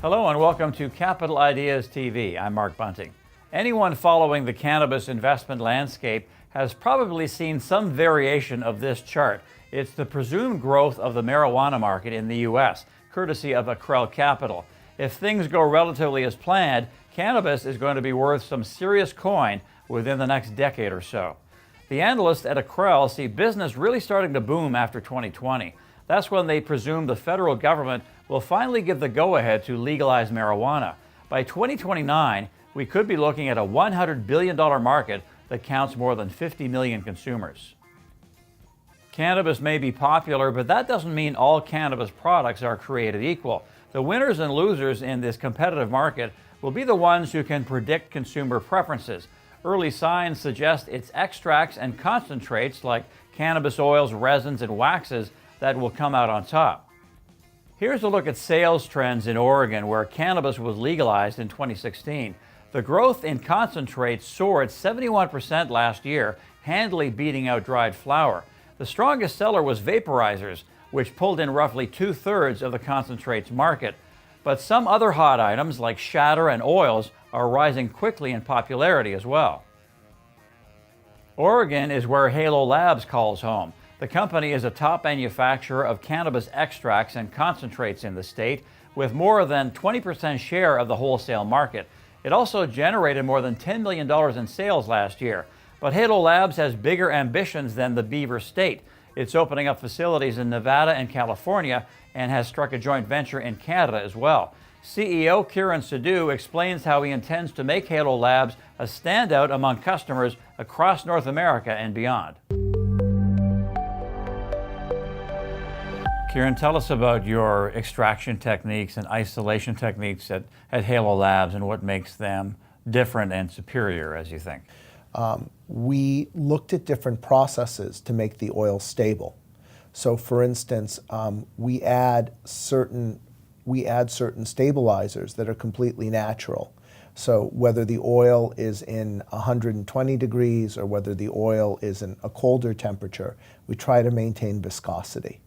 Hello and welcome to Capital Ideas TV. I'm Mark Bunting. Anyone following the cannabis investment landscape has probably seen some variation of this chart. It's the presumed growth of the marijuana market in the U.S., courtesy of Accrel Capital. If things go relatively as planned, cannabis is going to be worth some serious coin within the next decade or so. The analysts at Accrel see business really starting to boom after 2020. That's when they presume the federal government will finally give the go-ahead to legalize marijuana. By 2029, we could be looking at a $100 billion market that counts more than 50 million consumers. Cannabis may be popular, but that doesn't mean all cannabis products are created equal. The winners and losers in this competitive market will be the ones who can predict consumer preferences. Early signs suggest it's extracts and concentrates like cannabis oils, resins, and waxes that will come out on top. Here's a look at sales trends in Oregon, where cannabis was legalized in 2016. The growth in concentrates soared 71% last year, handily beating out dried flower. The strongest seller was vaporizers, which pulled in roughly 2/3 of the concentrates market. But some other hot items like shatter and oils are rising quickly in popularity as well. Oregon is where Halo Labs calls home. The company is a top manufacturer of cannabis extracts and concentrates in the state, with more than 20% share of the wholesale market. It also generated more than $10 million in sales last year. But Halo Labs has bigger ambitions than the Beaver State. It's opening up facilities in Nevada and California and has struck a joint venture in Canada as well. CEO Kiran Sidhu explains how he intends to make Halo Labs a standout among customers across North America and beyond. Kiran, tell us about your extraction techniques and isolation techniques at Halo Labs and what makes them different and superior, as you think. We looked at different processes to make the oil stable. So for instance, we add certain stabilizers that are completely natural. So whether the oil is in 120 degrees or whether the oil is in a colder temperature, we try to maintain viscosity.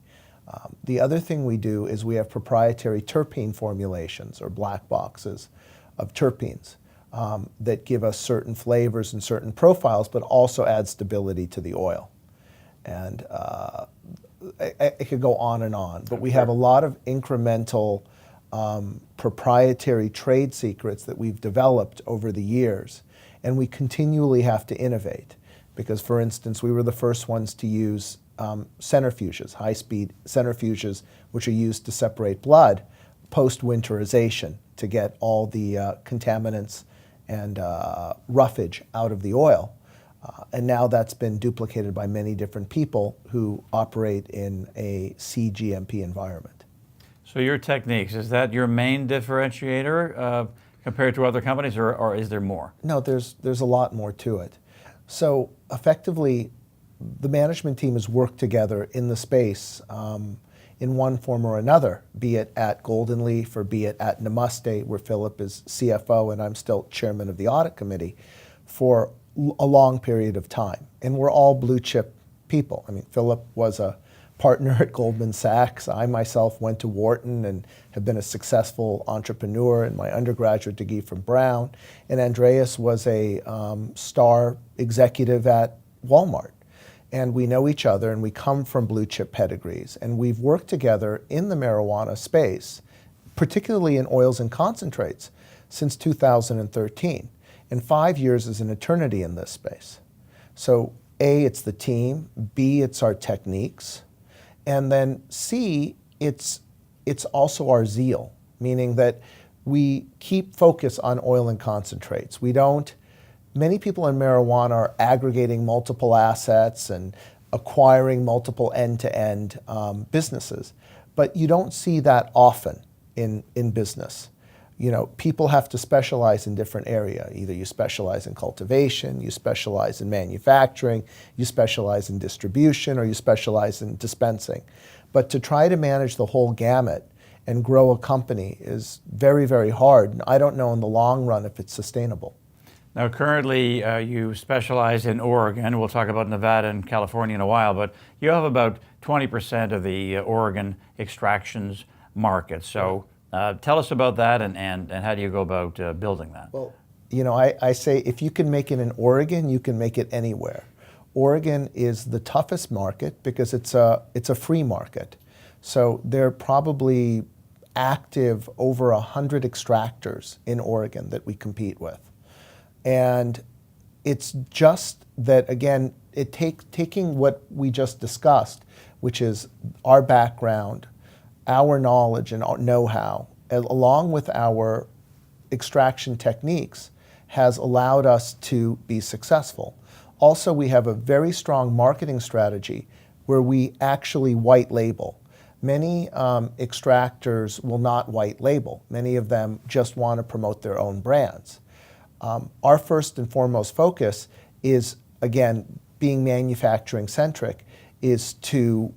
The other thing we do is we have proprietary terpene formulations or black boxes of terpenes that give us certain flavors and certain profiles, but also add stability to the oil. And it could go on and on, but we have a lot of incremental proprietary trade secrets that we've developed over the years, and we continually have to innovate. Because, for instance, we were the first ones to use centrifuges, high-speed centrifuges, which are used to separate blood post-winterization to get all the contaminants and roughage out of the oil. And now that's been duplicated by many different people who operate in a CGMP environment. So your techniques, is that your main differentiator compared to other companies, or is there more? No, there's a lot more to it. So effectively, the management team has worked together in the space in one form or another, be it at Golden Leaf or be it at Namaste, where Philip is CFO and I'm still chairman of the audit committee, for a long period of time. And we're all blue chip people. I mean, Philip was a partner at Goldman Sachs. I myself went to Wharton and have been a successful entrepreneur in my undergraduate degree from Brown. And Andreas was a star executive at Walmart. And we know each other and we come from blue chip pedigrees. And we've worked together in the marijuana space, particularly in oils and concentrates, since 2013. And 5 years is an eternity in this space. So A, it's the team, B, it's our techniques, and then C, it's also our zeal, meaning that we keep focus on oil and concentrates. Many people in marijuana are aggregating multiple assets and acquiring multiple end-to-end businesses, but you don't see that often in business. You know, people have to specialize in different areas. Either you specialize in cultivation, you specialize in manufacturing, you specialize in distribution, or you specialize in dispensing. But to try to manage the whole gamut and grow a company is very, very hard. And I don't know in the long run if it's sustainable. Now, currently, you specialize in Oregon. We'll talk about Nevada and California in a while, but you have about 20% of the Oregon extractions market. So Tell us about that, and how do you go about building that? Well, I say if you can make it in Oregon, you can make it anywhere. Oregon is the toughest market because it's a free market. So there are probably active over 100 extractors in Oregon that we compete with. And it's just that, again, taking what we just discussed, which is our background, our knowledge and our know-how, along with our extraction techniques, has allowed us to be successful. Also, we have a very strong marketing strategy where we actually white label. Many extractors will not white label. Many of them just want to promote their own brands. Our first and foremost focus is, again, being manufacturing centric, is to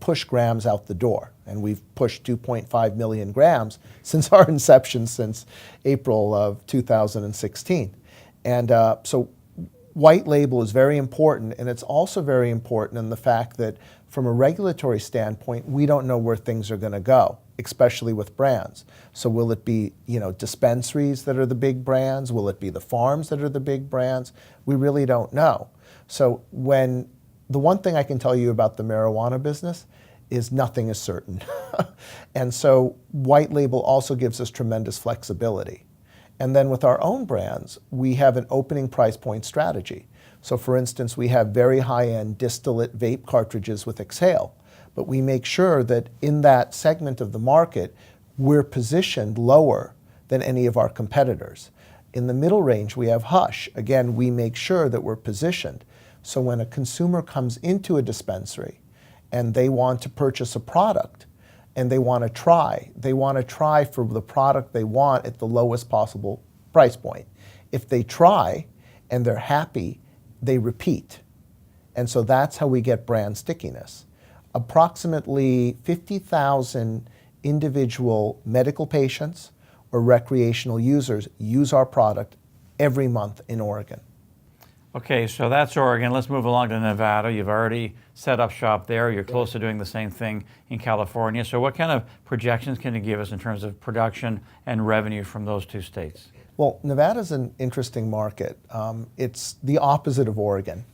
push grams out the door. And we've pushed 2.5 million grams since our inception, since April of 2016. And so white label is very important, and it's also very important in the fact that from a regulatory standpoint, we don't know where things are going to go, especially with brands. So will it be, dispensaries that are the big brands? Will it be the farms that are the big brands? We really don't know. So the one thing I can tell you about the marijuana business is nothing is certain. And so white label also gives us tremendous flexibility. And then with our own brands, we have an opening price point strategy. So for instance, we have very high-end distillate vape cartridges with Exhale, but we make sure that in that segment of the market, we're positioned lower than any of our competitors. In the middle range, we have Hush. Again, we make sure that we're positioned. So when a consumer comes into a dispensary and they want to purchase a product and they want to try for the product they want at the lowest possible price point. If they try and they're happy, they repeat. And so that's how we get brand stickiness. Approximately 50,000 individual medical patients or recreational users use our product every month in Oregon. Okay, so that's Oregon. Let's move along to Nevada. You've already set up shop there. You're close to doing the same thing in California. So what kind of projections can you give us in terms of production and revenue from those two states? Well, Nevada's an interesting market. It's the opposite of Oregon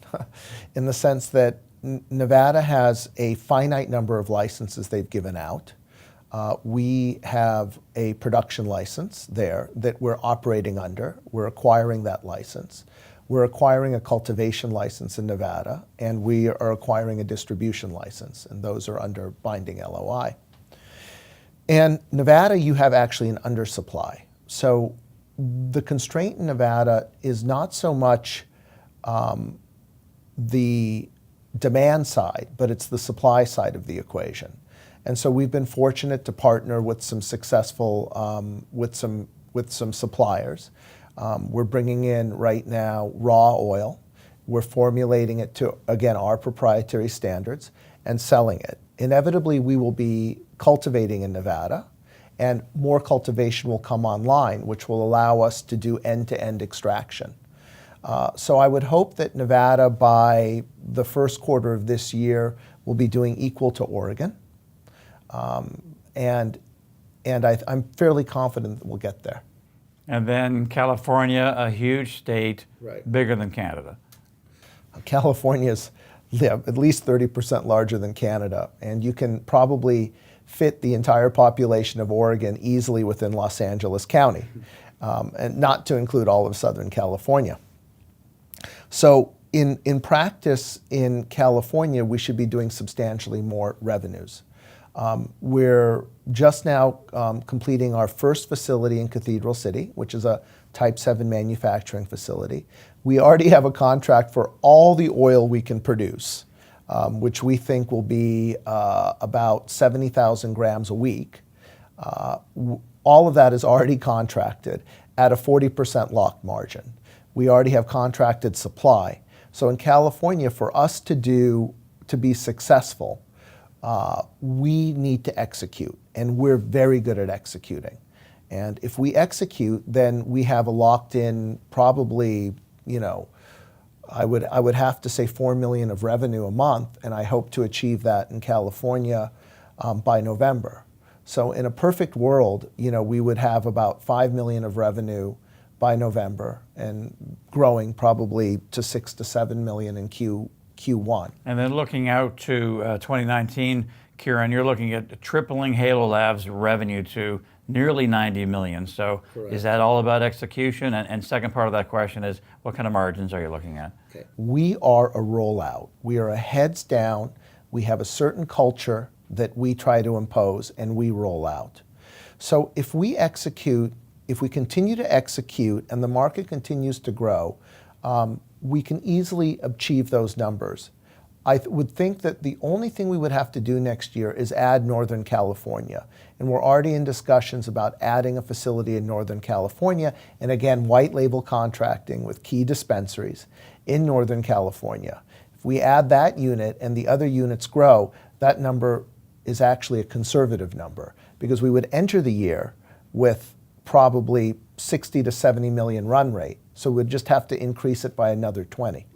in the sense that Nevada has a finite number of licenses they've given out. We have a production license there that we're operating under. We're acquiring that license. We're acquiring a cultivation license in Nevada, and we are acquiring a distribution license, and those are under binding LOI. And Nevada, you have actually an undersupply. So the constraint in Nevada is not so much the demand side, but it's the supply side of the equation. And so we've been fortunate to partner with some successful, with some suppliers. We're bringing in right now raw oil. We're formulating it to, again, our proprietary standards and selling it. Inevitably, we will be cultivating in Nevada, and more cultivation will come online, which will allow us to do end-to-end extraction. So I would hope that Nevada, by the first quarter of this year, will be doing equal to Oregon. And I'm fairly confident that we'll get there. And then California, a huge state, Right. bigger than Canada. California is at least 30% larger than Canada, and you can probably fit the entire population of Oregon easily within Los Angeles County, and not to include all of Southern California. So in practice in California, we should be doing substantially more revenues. We're just now completing our first facility in Cathedral City, which is a Type 7 manufacturing facility. We already have a contract for all the oil we can produce, which we think will be about 70,000 grams a week. All of that is already contracted at a 40% locked margin. We already have contracted supply. So in California, for us to be successful, we need to execute, and we're very good at executing. And if we execute, then we have a locked-in, probably, I would have to say $4 million of revenue a month, and I hope to achieve that in California by November. So in a perfect world, we would have about $5 million of revenue by November and growing probably to $6 to $7 million in Q1. And then looking out to 2019, Kiran, you're looking at tripling Halo Labs revenue to nearly $90 million. So Correct. Is that all about execution? And second part of that question is, what kind of margins are you looking at? Okay. We are a rollout. We are a heads down. We have a certain culture that we try to impose, and we roll out. So if we continue to execute and the market continues to grow, we can easily achieve those numbers. I would think that the only thing we would have to do next year is add Northern California. And we're already in discussions about adding a facility in Northern California, and again, white label contracting with key dispensaries in Northern California. If we add that unit and the other units grow, that number is actually a conservative number, because we would enter the year with probably 60 to 70 million run rate. So we'd just have to increase it by another 20.